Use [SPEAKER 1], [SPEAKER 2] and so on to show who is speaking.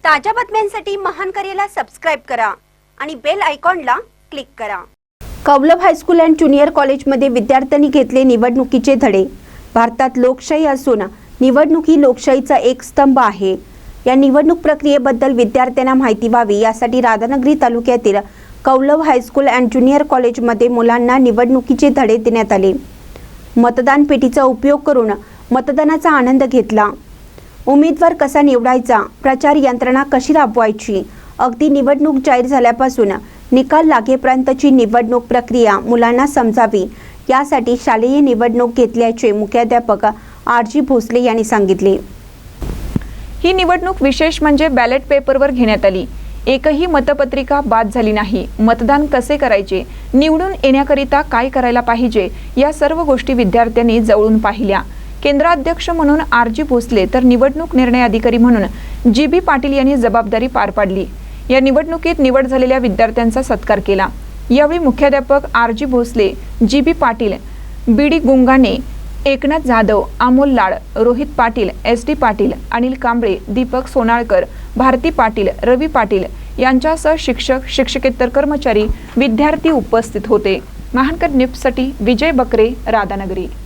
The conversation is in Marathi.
[SPEAKER 1] ताज्या बातम्यांसाठी महान करेला सबस्क्राइब करा आणि बेल आयकॉनला क्लिक करा। कौलब हायस्कूल अँड ज्युनियर कॉलेजमध्ये विद्यार्थ्यांनी घेतले निवडणुकीचे धडे। भारतात लोकशाही असून निवडणूक ही लोकशाहीचा एक स्तंभ आहे। या निवडणूक प्रक्रियेबद्दल विद्यार्थ्यांना माहिती व्हावी यासाठी राधानगरी तालुक्यातील कौलब हायस्कूल अँड ज्युनियर कॉलेजमध्ये मुलांना निवडणुकीचे धडे देण्यात आले। मतदान पेटीचा उपयोग करून मतदानाचा आनंद घेतला। उमेदवार कसा निवडायचा, प्रचार यंत्रणा कशी राबवायची, अगदी निवडणूक जाहीर झाल्यापासून निकाल लागेपर्यंतची निवडणूक प्रक्रिया मुलांना समजावी यासाठी शालेय निवडणूक घेतल्याचे मुख्याध्यापक आर.जी. भोसले यांनी सांगितले।
[SPEAKER 2] ही निवडणूक विशेष म्हणजे बॅलेट पेपरवर घेण्यात आली। एकही मतपत्रिका बाद झाली नाही। मतदान कसे करायचे, निवडून येण्याकरिता काय करायला पाहिजे या सर्व गोष्टी विद्यार्थ्यांनी जवळून पाहिल्या। केंद्राध्यक्ष म्हणून आर.जी. भोसले तर निवडणूक निर्णय अधिकारी म्हणून जी.बी. पाटील यांनी जबाबदारी पार पाडली। या निवडणुकीत निवड झालेल्या विद्यार्थ्यांचा सत्कार केला। यावेळी मुख्याध्यापक R G. Bhosale, G B. Patil, B D. Gungane, Eknath Jadhav, Amol Lad, Rohit Patil, S D. Patil, Anil Kamble, Deepak Sonalkar, Bharati Patil, Ravi Patil यांच्यासह शिक्षक, शिक्षकेतर कर्मचारी, विद्यार्थी उपस्थित होते। महानकर न्यूजसाठी विजय बकरे, राधानगरी।